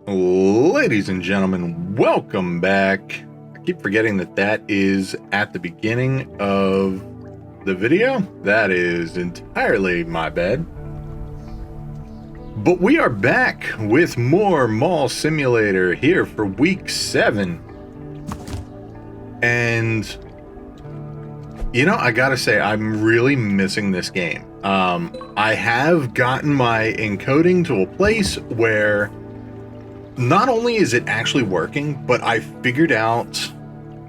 Ladies and gentlemen, welcome back. I keep forgetting that that is at the beginning of the video. That is entirely my bad. But we are back with more Mall Simulator here for week 7. And, you know, I gotta say, I'm really missing this game. I have gotten my encoding to a place where not only is it actually working, but I figured out,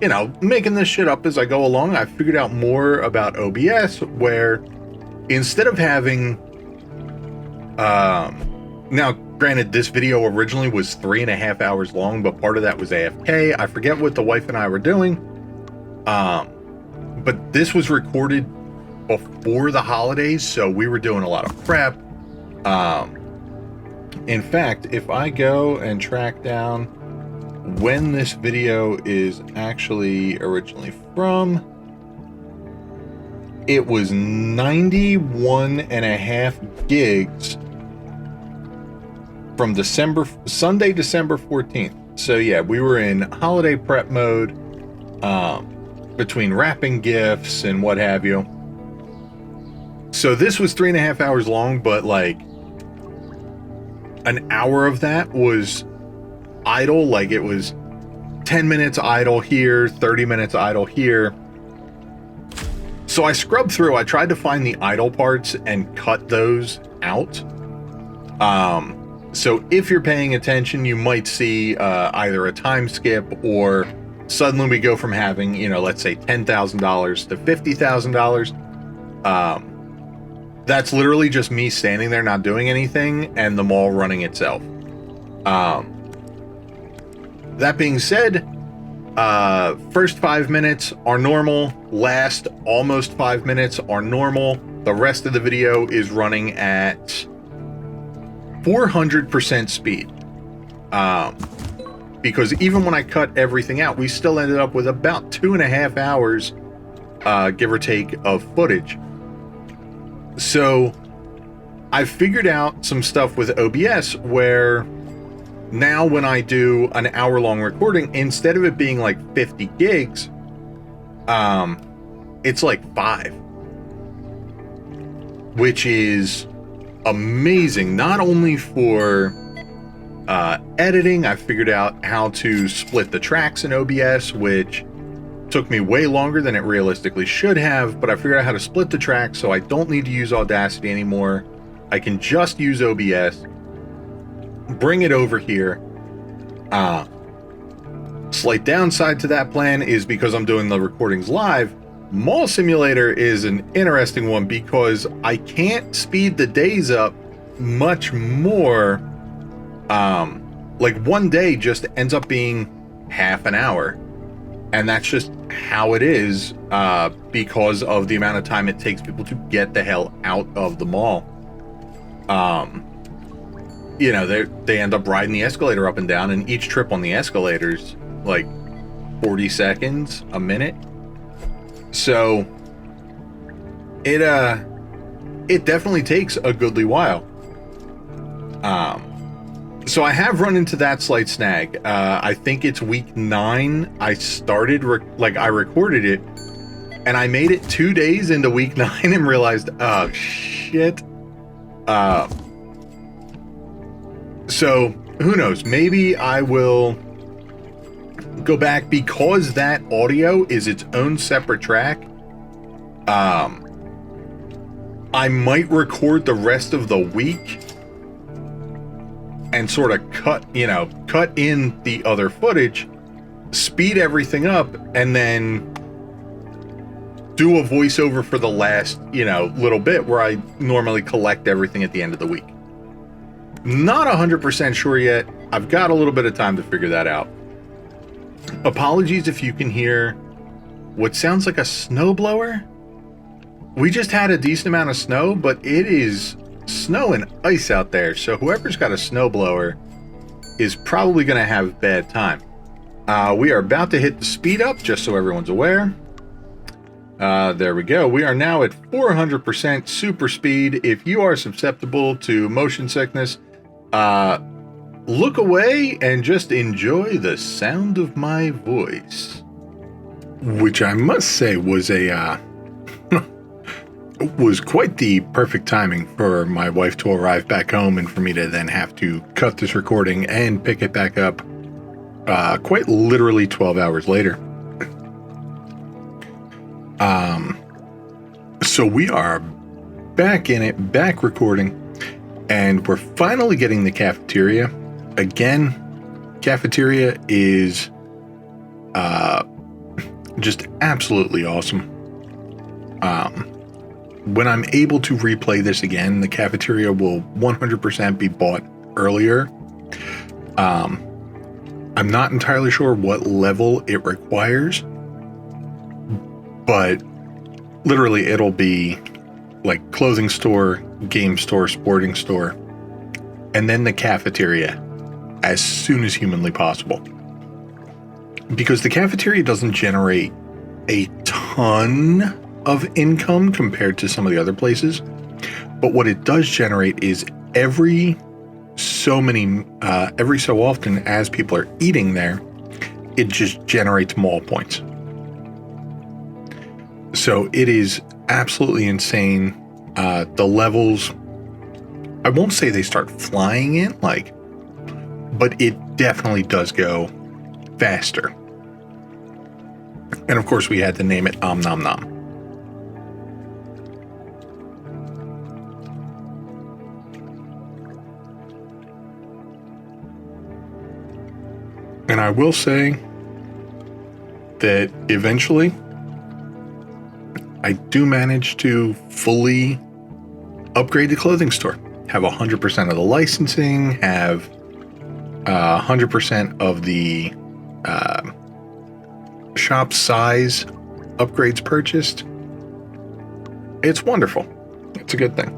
you know, making this shit up as I go along, I figured out more about OBS, where instead of having, now granted, this video originally was 3.5 hours long, but part of that was AFK. I forget what the wife and I were doing. But this was recorded before the holidays, so we were doing a lot of prep. In fact, if I go and track down when this video is actually originally from, it was 91.5 gigs from Sunday, December 14th. So yeah, we were in holiday prep mode, between wrapping gifts and what have you. So this was 3.5 hours long, but like an hour of that was idle. Like it was 10 minutes idle here, 30 minutes idle here. So I scrubbed through, I tried to find the idle parts and cut those out. So if you're paying attention, you might see either a time skip, or suddenly we go from having, you know, let's say $10,000 to $50,000. That's literally just me standing there not doing anything and the mall running itself. That being said, first 5 minutes are normal, last almost 5 minutes are normal. The rest of the video is running at 400% speed. Because even when I cut everything out, we still ended up with about 2.5 hours, give or take, of footage. So I figured out some stuff with OBS where now when I do an hour-long recording, instead of it being like 50 gigs, it's like 5, which is amazing. Not only for editing, I figured out how to split the tracks in OBS, which took me way longer than it realistically should have, but I figured out how to split the tracks so I don't need to use Audacity anymore. I can just use OBS, bring it over here. Slight downside to that plan is because I'm doing the recordings live, Mall Simulator is an interesting one because I can't speed the days up much more. Like one day just ends up being half an hour. And that's just how it is, because of the amount of time it takes people to get the hell out of the mall. You know, they end up riding the escalator up and down, and each trip on the escalator's like 40 seconds, a minute. So it definitely takes a goodly while. So I have run into that slight snag. I think it's week 9. I started, I recorded it, and I made it 2 days into week 9 and realized, oh shit. So who knows? Maybe I will go back, because that audio is its own separate track. I might record the rest of the week and sort of cut in the other footage, speed everything up, and then do a voiceover for the last, little bit where I normally collect everything at the end of the week. Not 100% sure yet. I've got a little bit of time to figure that out. Apologies if you can hear what sounds like a snowblower. We just had a decent amount of snow, but it is snow and ice out there, so whoever's got a snowblower is probably going to have a bad time. We are about to hit the speed up, just so everyone's aware. There we go. We are now at 400% super speed. If you are susceptible to motion sickness, look away and just enjoy the sound of my voice. Which I must say was was quite the perfect timing for my wife to arrive back home and for me to then have to cut this recording and pick it back up quite literally 12 hours later. So we are back in it, back recording, and we're finally getting the cafeteria. Again, cafeteria is just absolutely awesome. When I'm able to replay this again, the cafeteria will 100% be bought earlier. I'm not entirely sure what level it requires, but literally it'll be like clothing store, game store, sporting store, and then the cafeteria as soon as humanly possible. Because the cafeteria doesn't generate a ton of income compared to some of the other places, but what it does generate is every so often as people are eating there, it just generates mall points. So it is absolutely insane. The levels, I won't say they start flying in, but it definitely does go faster. And of course we had to name it Om Nom Nom. And I will say that eventually I do manage to fully upgrade the clothing store. Have 100% of the licensing, have 100% of the shop size upgrades purchased. It's wonderful. It's a good thing.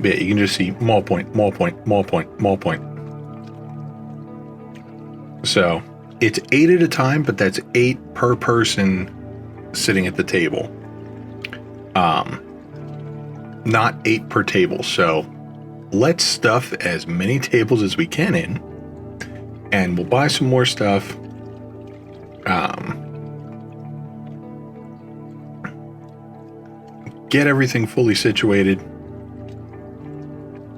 But yeah, you can just see mall point, mall point, mall point, mall point. So it's 8 at a time, but that's 8 per person sitting at the table. Not 8 per table. So let's stuff as many tables as we can in, and we'll buy some more stuff. Get everything fully situated.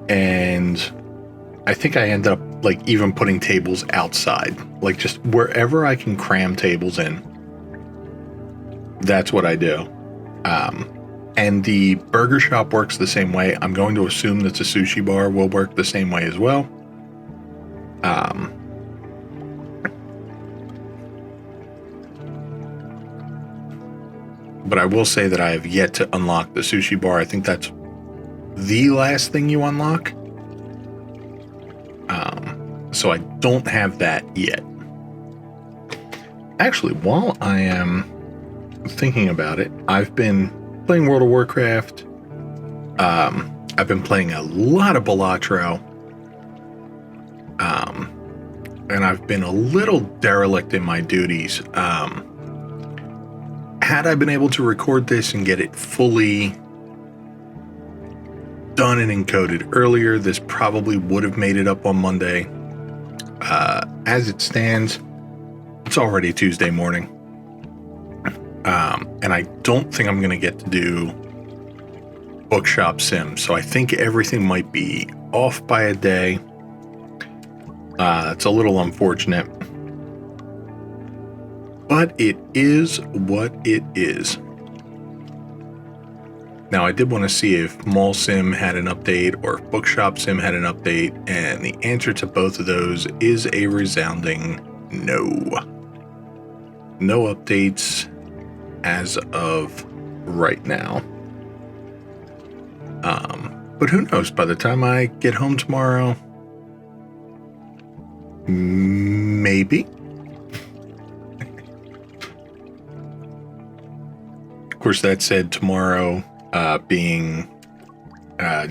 And I think I end up even putting tables outside, just wherever I can cram tables in. That's what I do. And the burger shop works the same way. I'm going to assume that the sushi bar will work the same way as well. But I will say that I have yet to unlock the sushi bar. I think that's the last thing you unlock. So I don't have that yet. Actually, while I am thinking about it, I've been playing World of Warcraft. I've been playing a lot of Balatro. And I've been a little derelict in my duties. Had I been able to record this and get it fully done and encoded earlier, this probably would have made it up on Monday. As it stands, it's already Tuesday morning. And I don't think I'm going to get to do Bookshop Sim. So I think everything might be off by a day. It's a little unfortunate. But it is what it is. Now, I did want to see if Mall Sim had an update or if Bookshop Sim had an update, and the answer to both of those is a resounding no. No updates as of right now. But who knows? By the time I get home tomorrow, maybe. Of course, that said, tomorrow, being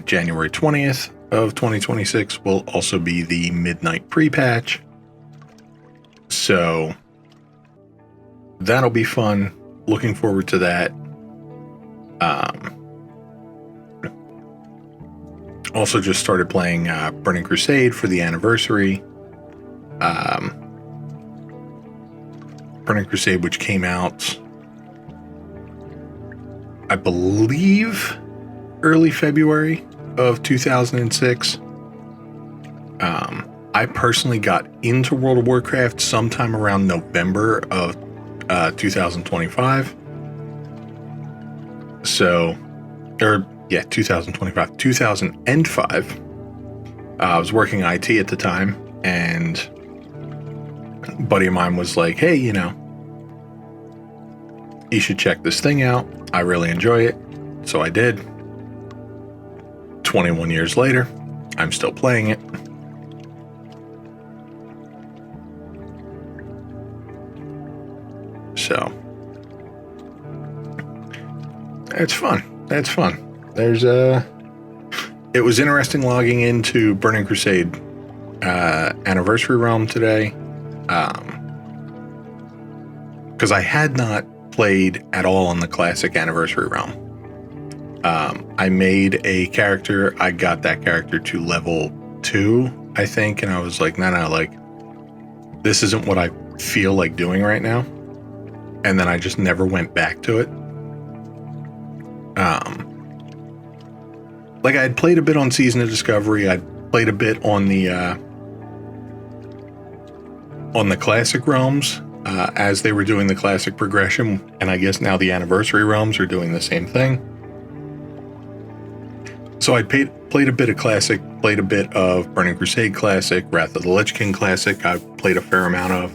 January 20th of 2026, will also be the midnight pre-patch. So that'll be fun. Looking forward to that. Also just started playing Burning Crusade for the anniversary. Burning Crusade, which came out, I believe, early February of 2006. I personally got into World of Warcraft sometime around November of 2025. 2005. I was working IT at the time, and a buddy of mine was like, hey, you should check this thing out. I really enjoy it. So I did. 21 years later, I'm still playing it. So it's fun. That's fun. It was interesting logging into Burning Crusade Anniversary Realm today, because I had not played at all on the classic Anniversary Realm. I made a character. I got that character to level 2, I think, and I was like, no, like, this isn't what I feel like doing right now. And then I just never went back to it. Like, I had played a bit on Season of Discovery. I'd played a bit on the classic realms as they were doing the classic progression, and I guess now the anniversary realms are doing the same thing. So I played a bit of classic, played a bit of Burning Crusade classic, Wrath of the Lich King classic. I played a fair amount of.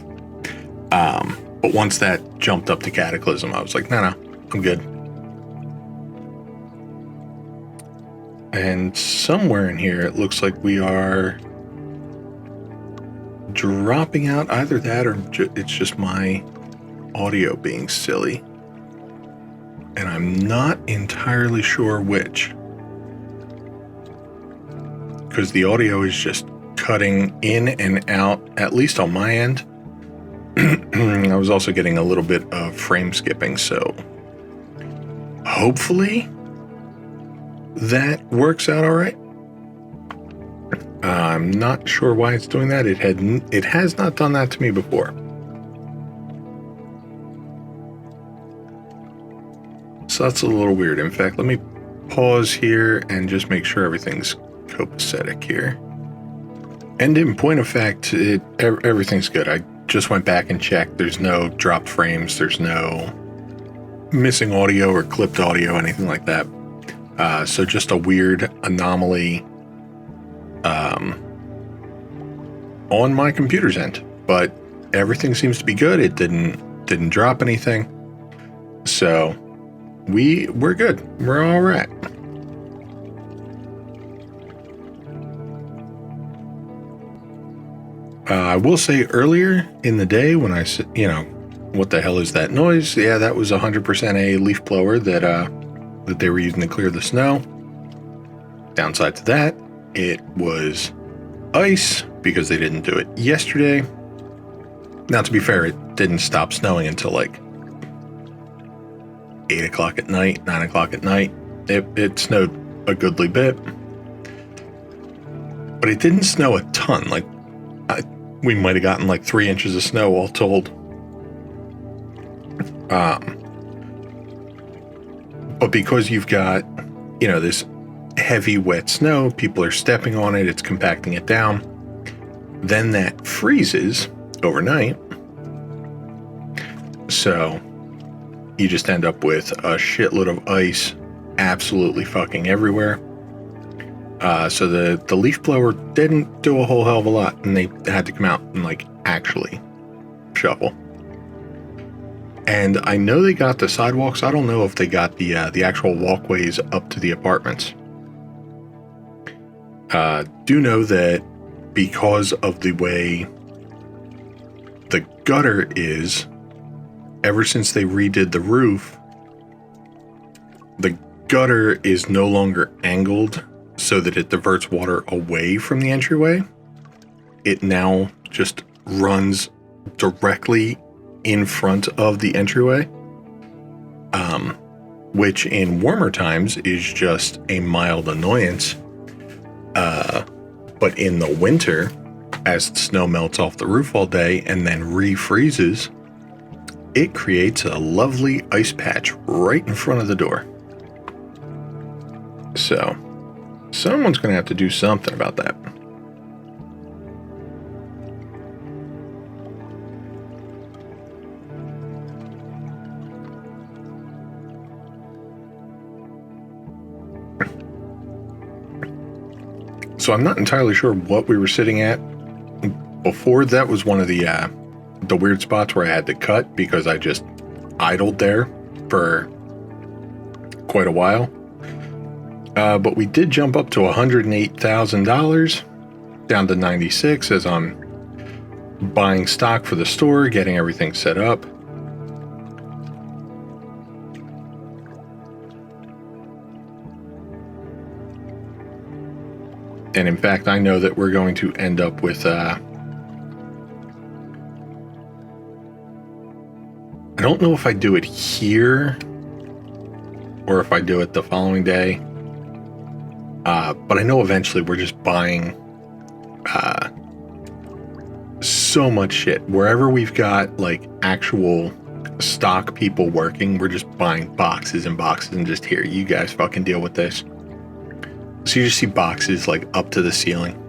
But once that jumped up to Cataclysm, I was like, no, I'm good. And somewhere in here, it looks like we are dropping out. Either that or it's just my audio being silly. And I'm not entirely sure which. Because the audio is just cutting in and out, at least on my end. I was also getting a little bit of frame skipping, so hopefully that works out all right. I'm not sure why it's doing that. It has not done that to me before. So that's a little weird. In fact, let me pause here and just make sure everything's copacetic here. And in point of fact, everything's good. I just went back and checked. There's no dropped frames. There's no missing audio or clipped audio, anything like that. So just a weird anomaly on my computer's end. But everything seems to be good. It didn't drop anything. So we're good. We're all right. I will say earlier in the day when I said, what the hell is that noise? Yeah, that was 100% a leaf blower that they were using to clear the snow. Downside to that, it was ice because they didn't do it yesterday. Now, to be fair, it didn't stop snowing until like 8 o'clock at night, 9 o'clock at night. It snowed a goodly bit, but it didn't snow a ton. Like, we might have gotten like 3 inches of snow all told. But because you've got, this heavy wet snow, people are stepping on it, it's compacting it down. Then that freezes overnight. So you just end up with a shitload of ice absolutely fucking everywhere. So the leaf blower didn't do a whole hell of a lot, and they had to come out and like actually shovel. And I know they got the sidewalks. I don't know if they got the actual walkways up to the apartments. Do know that because of the way the gutter is, ever since they redid the roof, the gutter is no longer angled so that it diverts water away from the entryway. It now just runs directly in front of the entryway, which in warmer times is just a mild annoyance. But in the winter, as the snow melts off the roof all day and then refreezes, it creates a lovely ice patch right in front of the door. So, someone's going to have to do something about that. So I'm not entirely sure what we were sitting at before. That was one of the weird spots where I had to cut because I just idled there for quite a while. But we did jump up to $108,000, down to 96 as I'm buying stock for the store, getting everything set up. And in fact, I know that we're going to end up with, I don't know if I do it here or if I do it the following day. But I know eventually we're just buying so much shit. Wherever we've got like actual stock people working, we're just buying boxes and boxes and just, here, you guys fucking deal with this. So you just see boxes like up to the ceiling.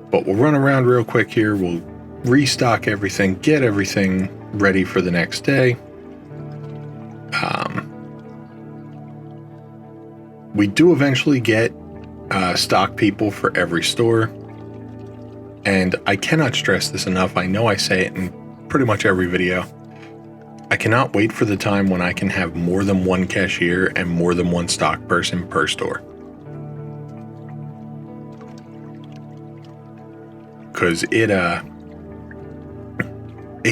But we'll run around real quick here. We'll restock everything, get everything ready for the next day. We do eventually get stock people for every store. And I cannot stress this enough. I know I say it in pretty much every video. I cannot wait for the time when I can have more than one cashier and more than one stock person per store. Because it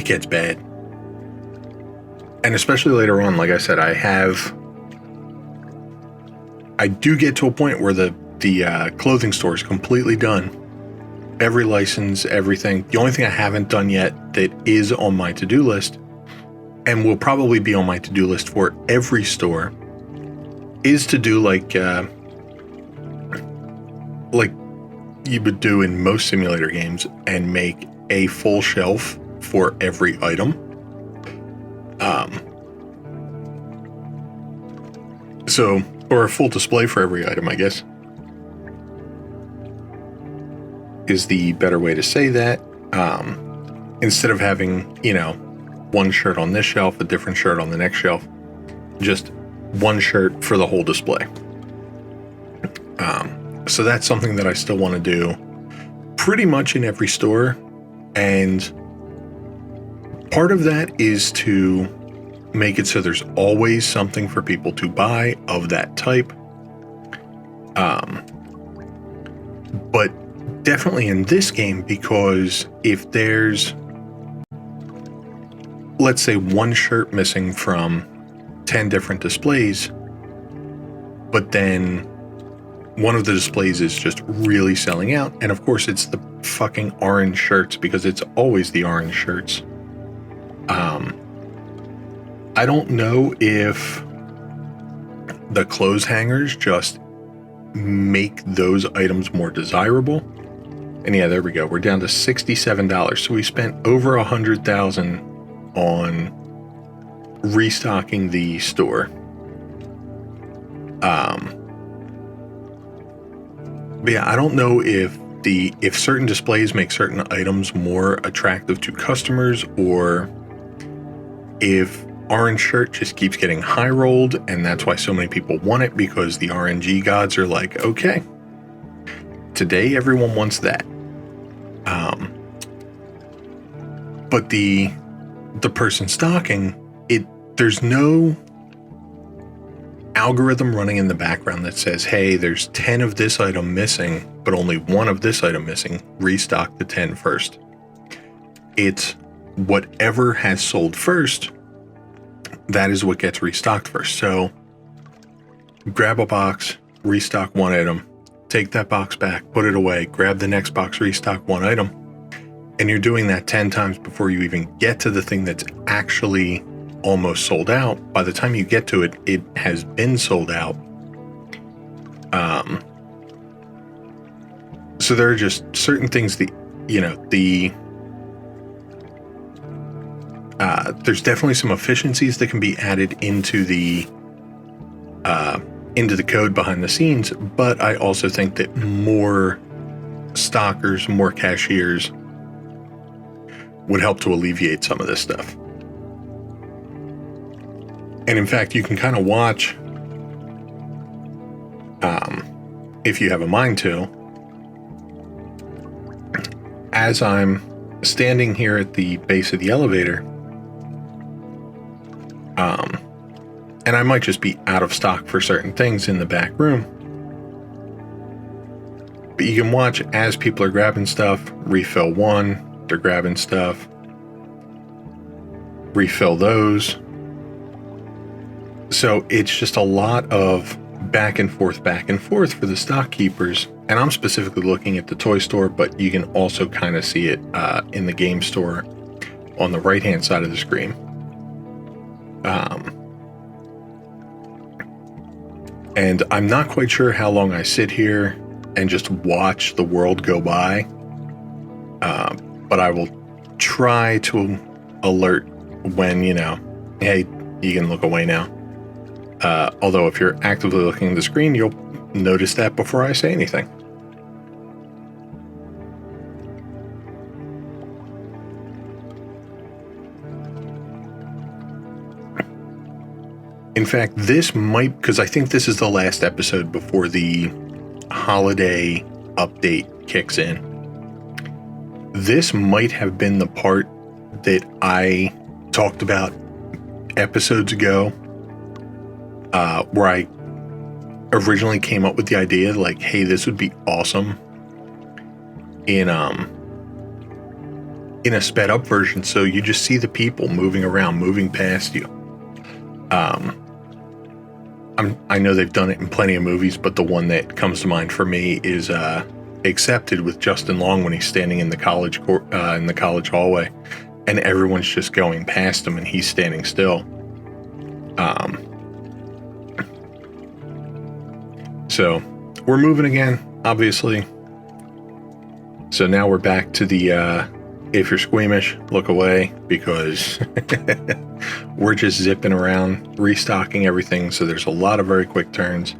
gets bad. And especially later on, like I said, I do get to a point where the clothing store is completely done. Every license, everything. The only thing I haven't done yet that is on my to-do list, and will probably be on my to-do list for every store, is to do like you would do in most simulator games and make a full shelf for every item. Or a full display for every item, I guess, is the better way to say that. Instead of having, one shirt on this shelf, a different shirt on the next shelf, just one shirt for the whole display. So that's something that I still want to do pretty much in every store. And part of that is to make it so there's always something for people to buy of that type. But definitely in this game, because if there's, let's say, one shirt missing from 10 different displays, but then one of the displays is just really selling out, and of course it's the fucking orange shirts, because it's always the orange shirts. I don't know if the clothes hangers just make those items more desirable. And yeah, there we go. We're down to $67. So we spent over $100,000 on restocking the store. But yeah, I don't know if certain displays make certain items more attractive to customers, or if orange shirt just keeps getting high rolled, and that's why so many people want it, because the RNG gods are like, okay, today everyone wants that. But the person stocking it, there's no algorithm running in the background that says, hey, there's 10 of this item missing, but only one of this item missing. Restock the 10 first. It's whatever has sold first, that is what gets restocked first. So grab a box, restock one item, take that box back, put it away, grab the next box, restock one item. And you're doing that 10 times before you even get to the thing that's actually almost sold out. By the time you get to it, it has been sold out. So there are just certain things that, you know, there's definitely some efficiencies that can be added into the code behind the scenes, but I also think that more stockers, more cashiers would help to alleviate some of this stuff. And in fact, you can kind of watch, if you have a mind to, as I'm standing here at the base of the elevator, and I might just be out of stock for certain things in the back room, but you can watch as people are grabbing stuff, refill one, they're grabbing stuff, refill those. So it's just a lot of back and forth for the stock keepers. And I'm specifically looking at the toy store, but you can also kind of see it in the game store on the right-hand side of the screen. And I'm not quite sure how long I sit here and just watch the world go by. But I will try to alert when, you know, hey, you can look away now. Although if you're actively looking at the screen, you'll notice that before I say anything. In fact, this might, because I think this is the last episode before the holiday update kicks in. This might have been the part that I talked about episodes ago, where I originally came up with the idea, like, hey, this would be awesome in a sped up version, so you just see the people moving around, moving past you. I know they've done it in plenty of movies, but the one that comes to mind for me is Accepted with Justin Long, when he's standing in the college hallway, and everyone's just going past him and he's standing still. So we're moving again, obviously. So now we're back to the if you're squeamish, look away, because we're just zipping around, restocking everything. So there's a lot of very quick turns.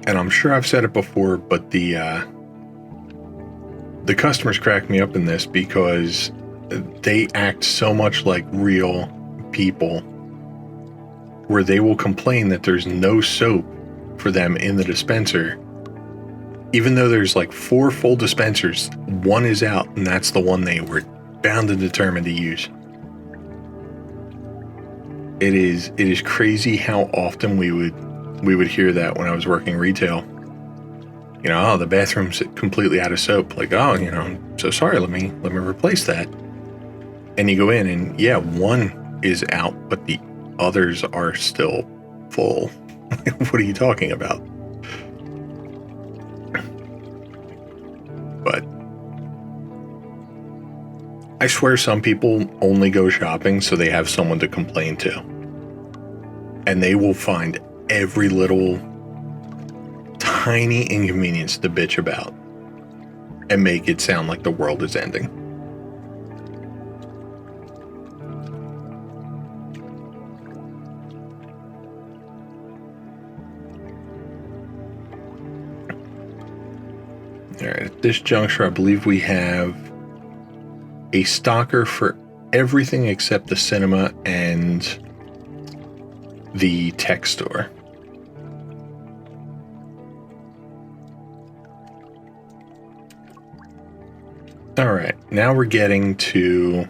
And I'm sure I've said it before, but the customers crack me up in this because they act so much like real people, where they will complain that there's no soap for them in the dispenser, even though there's like 4 full dispensers. One is out, and that's the one they were bound and determined to use. It is crazy how often we would hear that when I was working retail. You know, oh, the bathroom's completely out of soap. Like, oh, you know, I'm so sorry, let me replace that. And you go in and yeah, one is out, but the others are still full. What are you talking about? But I swear some people only go shopping so they have someone to complain to. And they will find every little tiny inconvenience to bitch about and make it sound like the world is ending. All right, at this juncture, I believe we have a stocker for everything except the cinema and the tech store. All right, now we're getting to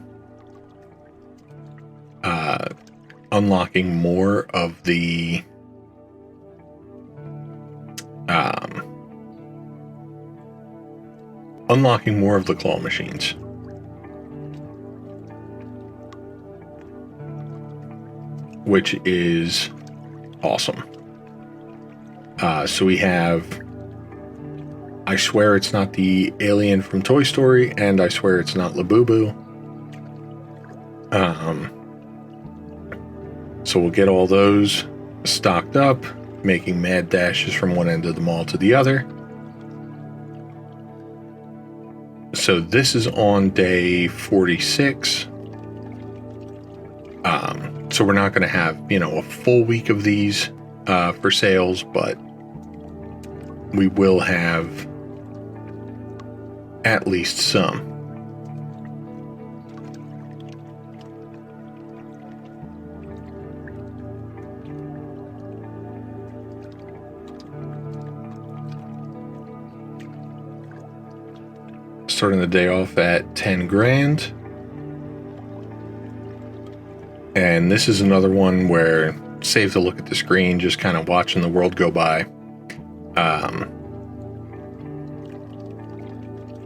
unlocking more of the claw machines. which is awesome. So we have, I swear it's not the alien from Toy Story, and I swear it's not Labubu. So we'll get all those stocked up, making mad dashes from one end of the mall to the other. So this is on day 46. So we're not going to have, a full week of these for sales, but we will have at least some. Starting the day off at 10 grand. And this is another one where save the look at the screen, just kind of watching the world go by.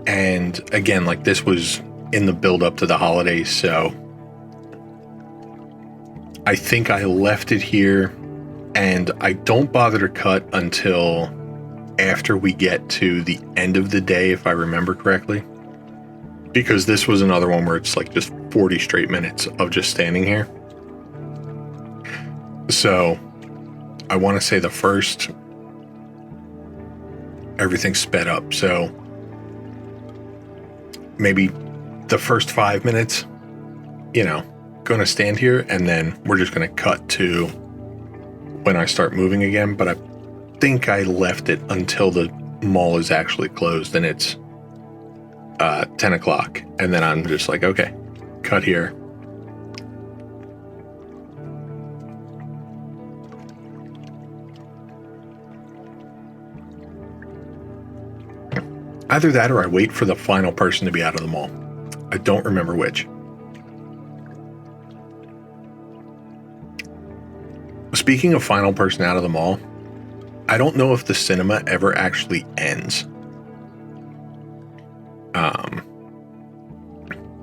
And again, like, this was in the build up to the holidays, so I think I left it here, and I don't bother to cut until after we get to the end of the day, if I remember correctly, because this was another one where it's like just 40 straight minutes of just standing here. So I want to say the first, everything sped up, so maybe the first 5 minutes, going to stand here, and then we're just going to cut to when I start moving again. But I think I left it until the mall is actually closed and it's 10 o'clock, and then I'm just like, okay, cut here. Either that or I wait for the final person to be out of the mall. I don't remember which. Speaking of final person out of the mall, I don't know if the cinema ever actually ends.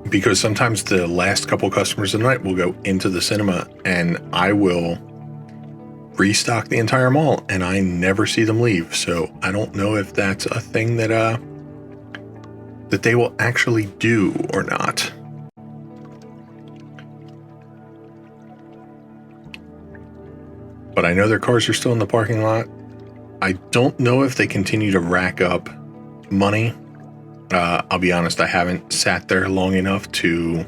Because sometimes the last couple customers of the night will go into the cinema and I will restock the entire mall and I never see them leave. So I don't know if that's a thing that that they will actually do or not. But I know their cars are still in the parking lot. I don't know if they continue to rack up money. I'll be honest, I haven't sat there long enough to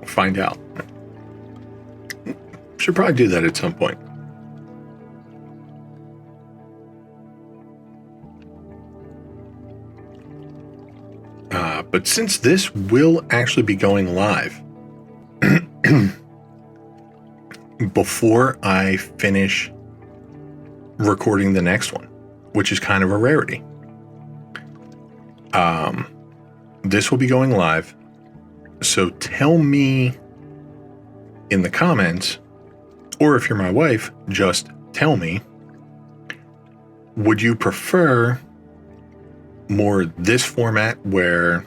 find out. Should probably do that at some point. But since this will actually be going live before I finish recording the next one, which is kind of a rarity, this will be going live. So tell me in the comments, or if you're my wife, just tell me, would you prefer more this format where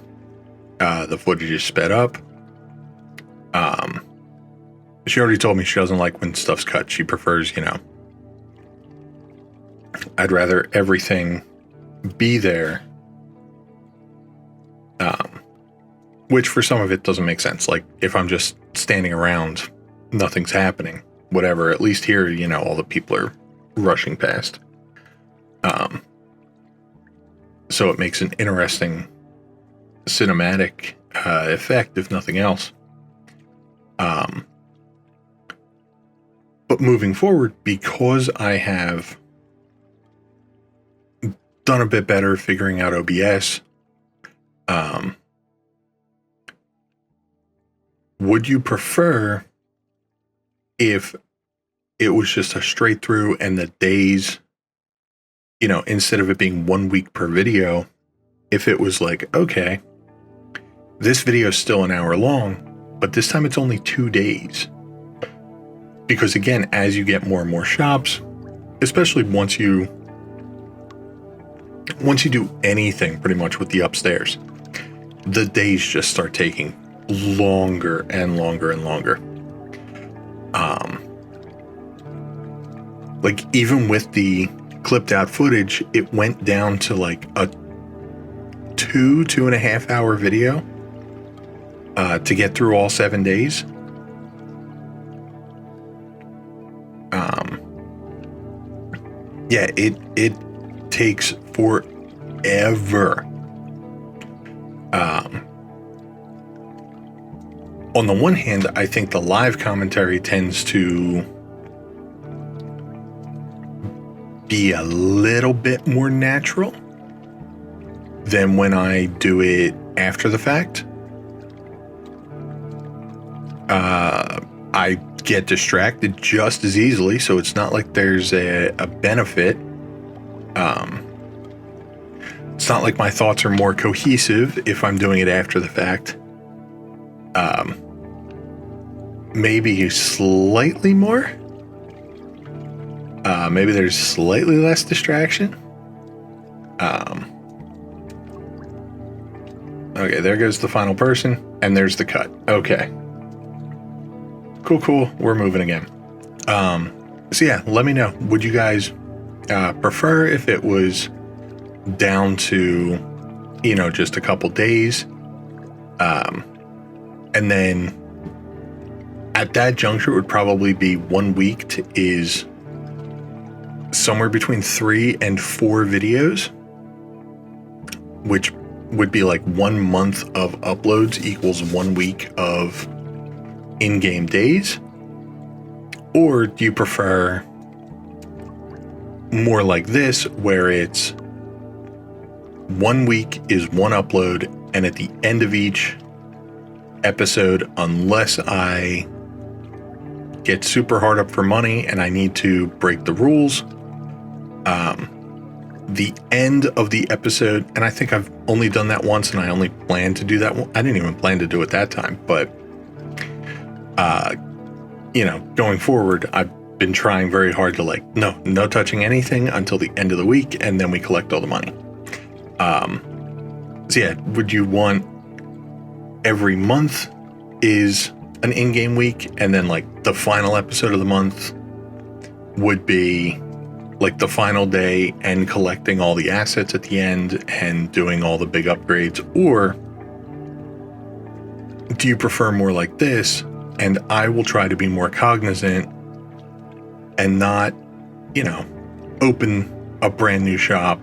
the footage is sped up? She already told me she doesn't like when stuff's cut. She prefers, I'd rather everything be there. Which for some of it doesn't make sense. Like if I'm just standing around, nothing's happening, whatever. At least here, all the people are rushing past. So it makes an interesting cinematic effect, if nothing else. But moving forward, because I have done a bit better figuring out OBS, would you prefer if it was just a straight through and the days, instead of it being 1 week per video, if it was like, okay, this video is still an hour long, but this time it's only 2 days. Because again, as you get more and more shops, especially once you do anything pretty much with the upstairs, the days just start taking longer and longer and longer. like even with the clipped out footage, it went down to like a 2.5 hour video to get through all 7 days. Yeah, it takes forever. On the one hand, I think the live commentary tends to be a little bit more natural than when I do it after the fact. I get distracted just as easily, so it's not like there's a benefit. It's not like my thoughts are more cohesive if I'm doing it after the fact. Maybe slightly more. Maybe there's slightly less distraction. Okay, there goes the final person, and there's the cut. Okay. Cool. We're moving again. So yeah, let me know. Would you guys prefer if it was down to, just a couple days? And then at that juncture, it would probably be 1 week is somewhere between 3 and 4 videos, which would be like 1 month of uploads equals 1 week of in-game days. Or do you prefer more like this, where it's 1 week is 1 upload, and at the end of each episode, unless I get super hard up for money and I need to break the rules, the end of the episode, and I think I've only done that once, and I only plan to do that one. I didn't even plan to do it that time, but going forward, I've been trying very hard to no touching anything until the end of the week, and then we collect all the money. So yeah, would you want every month is an in-game week, and then like the final episode of the month would be like the final day and collecting all the assets at the end and doing all the big upgrades? Or do you prefer more like this, and I will try to be more cognizant and not, open a brand new shop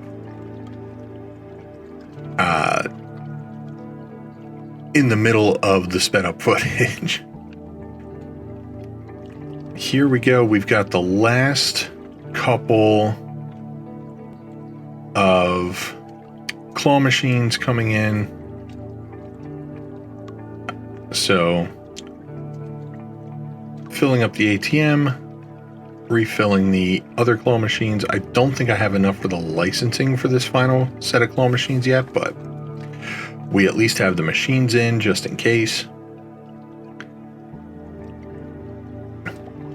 in the middle of the sped up footage? Here we go. We've got the last couple of claw machines coming in. So filling up the ATM, refilling the other claw machines. I don't think I have enough for the licensing for this final set of claw machines yet, but we at least have the machines in just in case.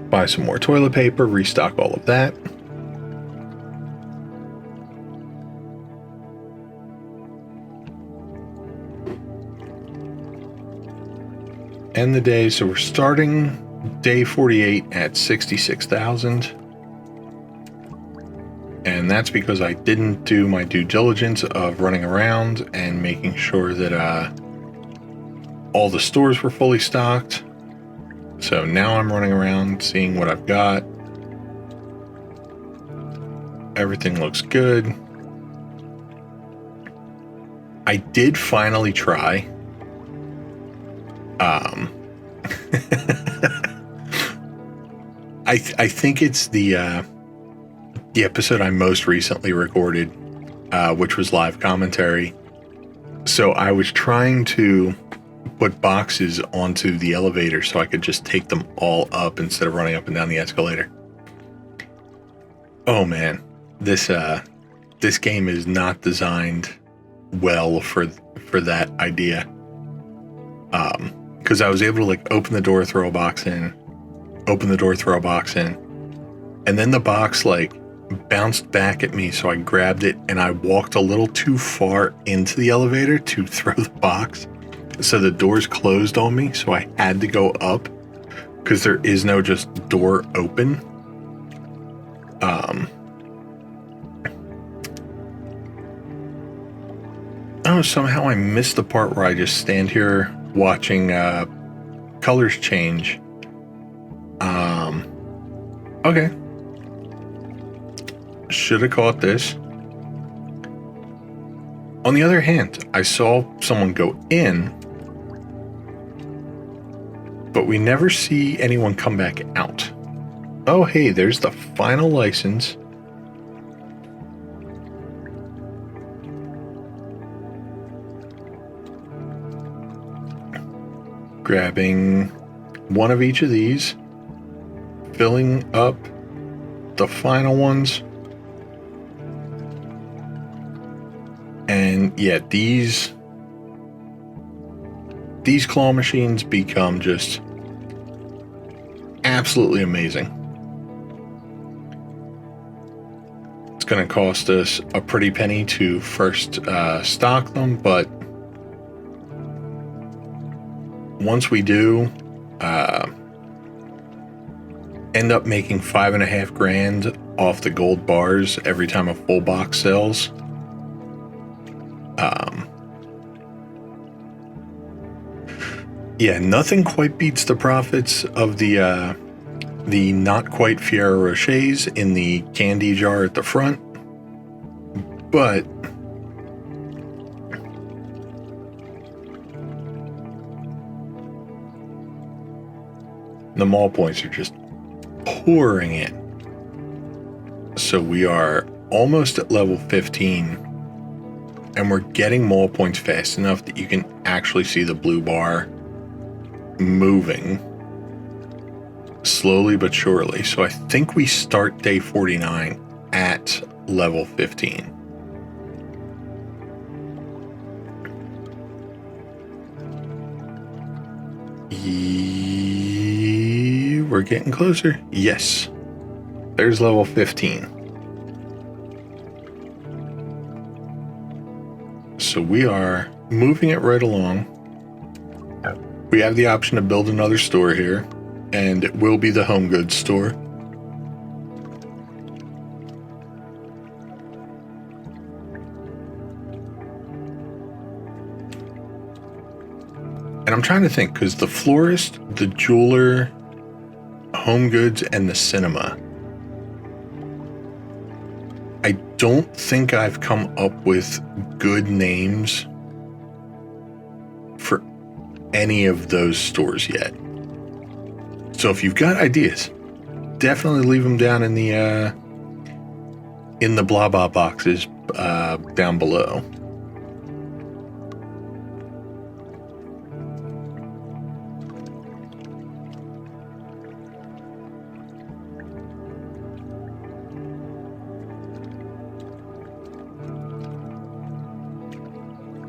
Buy some more toilet paper, restock all of that. End the day. So we're starting day 48 at 66,000. And that's because I didn't do my due diligence of running around and making sure that all the stores were fully stocked. So now I'm running around seeing what I've got. Everything looks good. I did finally try. I think it's the episode I most recently recorded, which was live commentary. So I was trying to put boxes onto the elevator so I could just take them all up instead of running up and down the escalator. Oh man, this game is not designed well for that idea. Because I was able to like open the door, throw a box in, open the door, throw a box in, and then the box like bounced back at me, so I grabbed it and I walked a little too far into the elevator to throw the box. So the doors closed on me, so I had to go up because there is no just door open. know, somehow I missed the part where I just stand here watching colors change. Okay. Should have caught this. On the other hand, I saw someone go in, but we never see anyone come back out. Oh, hey, there's the final license. Grabbing one of each of these, filling up the final ones. And yeah, these claw machines become just absolutely amazing. It's going to cost us a pretty penny to first stock them, but once we do, end up making $5.5 grand off the gold bars every time a full box sells. Yeah, nothing quite beats the profits of the not quite Ferrero Rochers in the candy jar at the front, but the mall points are just pouring in. So we are almost at level 15, and we're getting mall points fast enough that you can actually see the blue bar moving slowly but surely. So I think we start day 49 at level 15. We're getting closer. Yes, there's level 15. So we are moving it right along. We have the option to build another store here, and it will be the home goods store. And I'm trying to think, because the florist, the jeweler, home goods, and the cinema, I don't think I've come up with good names for any of those stores yet. So if you've got ideas, definitely leave them down in the blah blah boxes down below.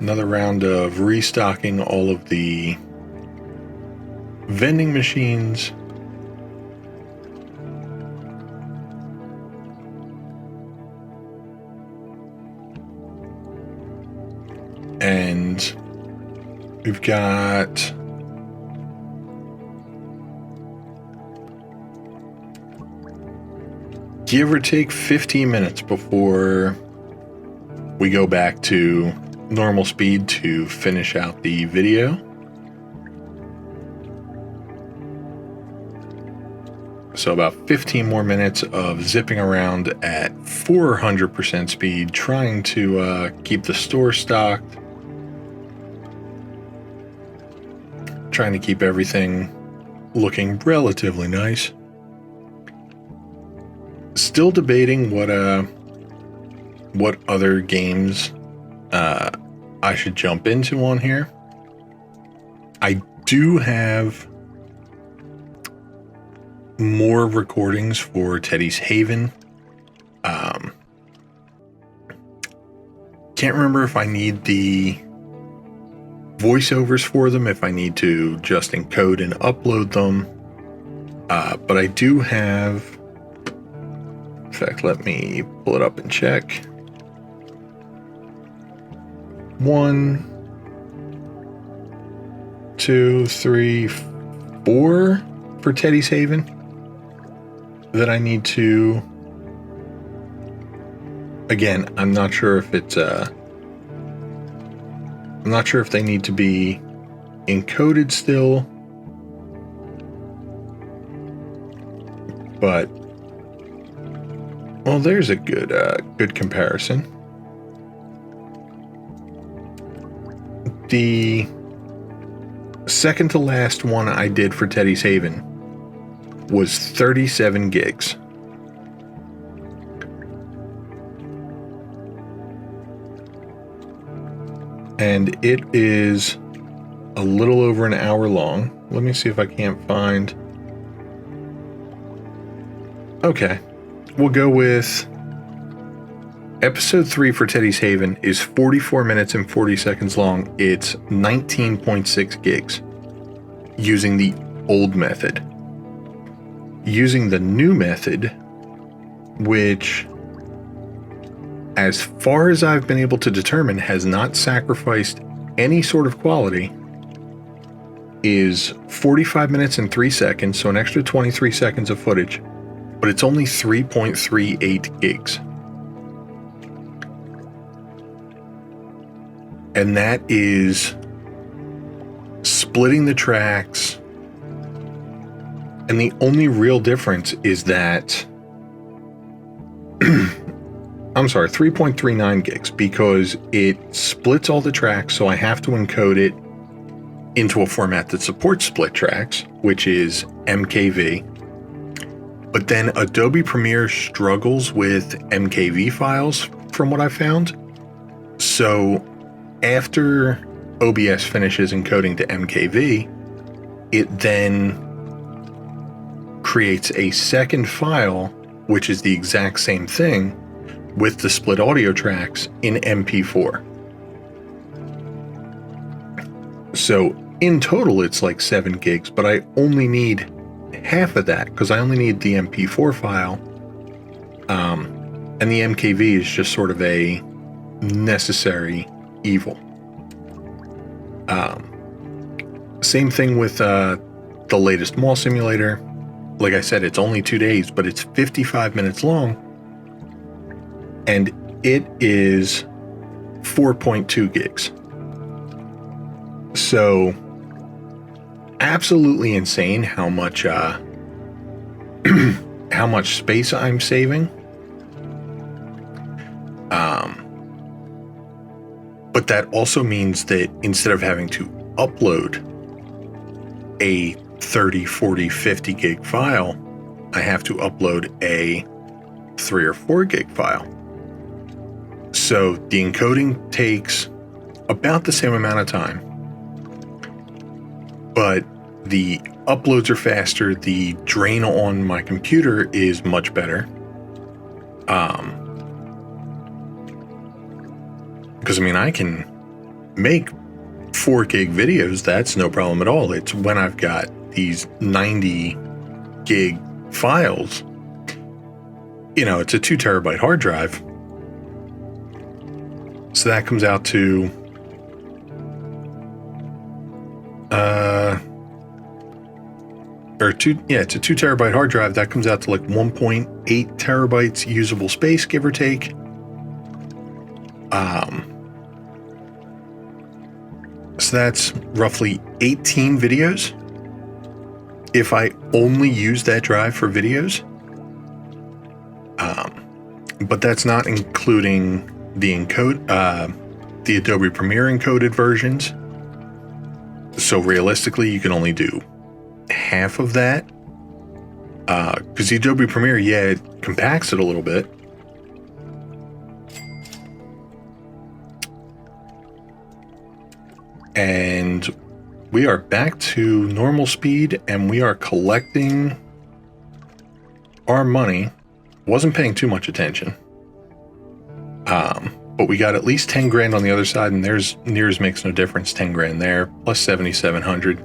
Another round of restocking all of the vending machines. And we've got give or take 15 minutes before we go back to normal speed to finish out the video. So about 15 more minutes of zipping around at 400% speed, trying to keep the store stocked, trying to keep everything looking relatively nice. Still debating what other games I should jump into on here. I do have more recordings for Teddy's Haven. Can't remember if I need the voiceovers for them, if I need to just encode and upload them. But I do have, in fact, let me pull it up and check. 1, 2, 3, 4 for Teddy's Haven that I need to. Again, I'm not sure if it's I'm not sure if they need to be encoded still, but well, there's a good comparison. The second to last one I did for Teddy's Haven was 37 gigs. And it is a little over an hour long. Let me see if I can't find. Okay, we'll go with episode 3 for Teddy's Haven is 44 minutes and 40 seconds long. It's 19.6 gigs using the old method. Using the new method, which, as far as I've been able to determine, has not sacrificed any sort of quality, is 45 minutes and 3 seconds, so an extra 23 seconds of footage, but it's only 3.38 gigs. And that is splitting the tracks. And the only real difference is that, I'm sorry, 3.39 gigs, because it splits all the tracks, so I have to encode it into a format that supports split tracks, which is MKV. But then Adobe Premiere struggles with MKV files, from what I found. So after OBS finishes encoding to MKV, it then creates a second file, which is the exact same thing, with the split audio tracks in MP4. So in total, it's like 7 gigs, but I only need half of that because I only need the MP4 file. And the MKV is just sort of a necessary evil. Same thing with the latest mall simulator. Like I said, it's only 2 days, but it's 55 minutes long. And it is 4.2 gigs. So absolutely insane how much how much space I'm saving. But that also means that instead of having to upload a 30, 40, 50 gig file, I have to upload a 3 or 4 gig file. So the encoding takes about the same amount of time, but the uploads are faster. The drain on my computer is much better. Because I mean, I can make 4 gig videos. That's no problem at all. It's when I've got these 90 gig files, you know, it's a 2 terabyte hard drive. So that comes out to, it's a 2 terabyte hard drive. That comes out to like 1.8 terabytes usable space, give or take. So that's roughly 18 videos if I only use that drive for videos. But that's not including the the Adobe Premiere encoded versions. So realistically, you can only do half of that. Because the Adobe Premiere, yeah, it compacts it a little bit. And we are back to normal speed, and we are collecting our money. Wasn't paying too much attention. But we got at least 10 grand on the other side, and there's nears makes no difference. 10 grand there, plus 7,700.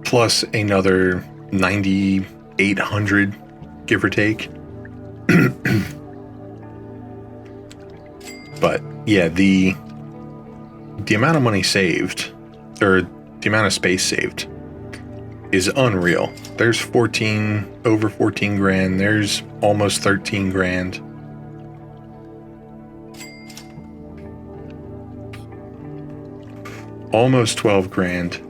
Plus another 9,800, give or take. But yeah, the amount of money saved, or the amount of space saved, is unreal. There's over 14 grand. There's almost 13 grand. almost 12 grand.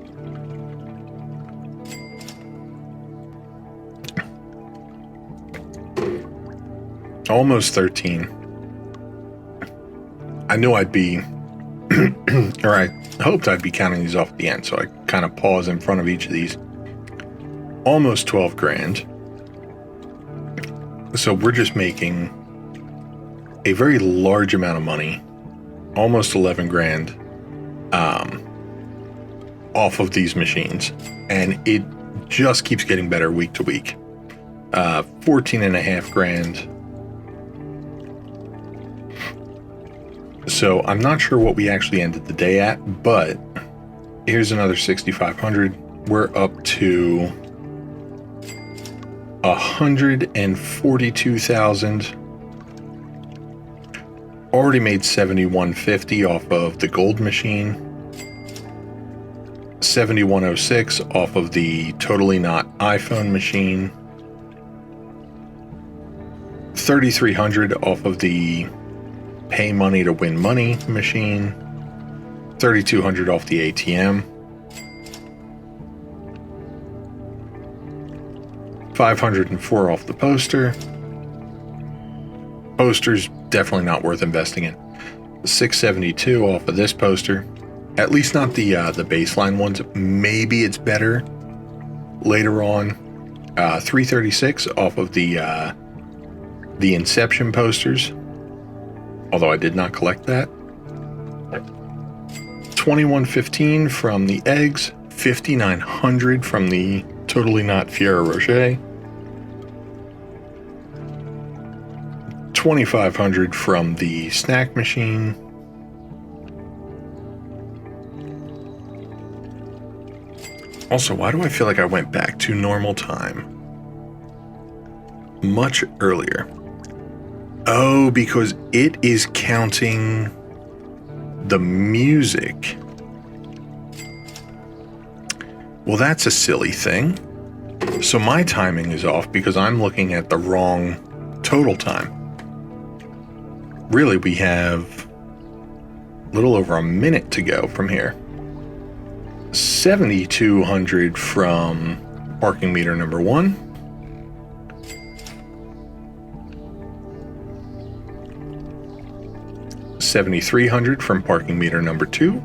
Almost 13. I knew I'd be, or I hoped I'd be counting these off at the end, so I kind of pause in front of each of these. Almost 12 grand. So we're just making a very large amount of money, almost 11 grand, off of these machines. And it just keeps getting better week to week. 14.5 grand. So I'm not sure what we actually ended the day at, but here's another 6,500. We're up to 142,000. Already made 7150 off of the gold machine. 7106 off of the totally not iPhone machine. 3,300 off of the pay money to win money machine. 3,200 off the ATM. 504 off the poster. Poster's definitely not worth investing in. 672 off of this poster. At least not the baseline ones. Maybe it's better later on. 336 off of the Inception posters. Although I did not collect that. 2115 from the eggs. 5,900 from the totally not Ferrero Rocher. 2,500 from the snack machine. Also, why do I feel like I went back to normal time much earlier? Oh, because it is counting the music. Well, that's a silly thing. So my timing is off because I'm looking at the wrong total time. Really, we have a little over a minute to go from here. 7,200 from parking meter number 1. $7,300 from parking meter number 2.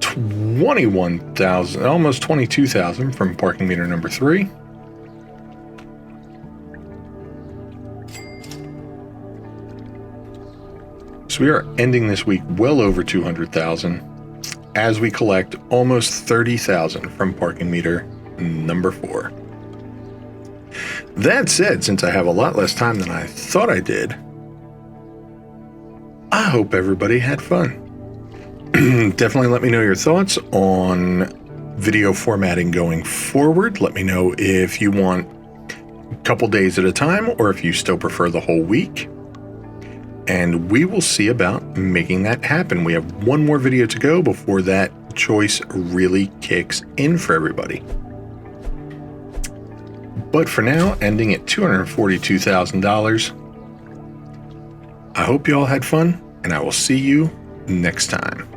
$21,000, almost $22,000 from parking meter number 3. So we are ending this week well over 200,000 as we collect almost 30,000 from parking meter number 4. That said, since I have a lot less time than I thought I did, I hope everybody had fun. Definitely let me know your thoughts on video formatting going forward. Let me know if you want a couple days at a time or if you still prefer the whole week. And we will see about making that happen. We have one more video to go before that choice really kicks in for everybody. But for now, ending at $242,000. I hope you all had fun, and I will see you next time.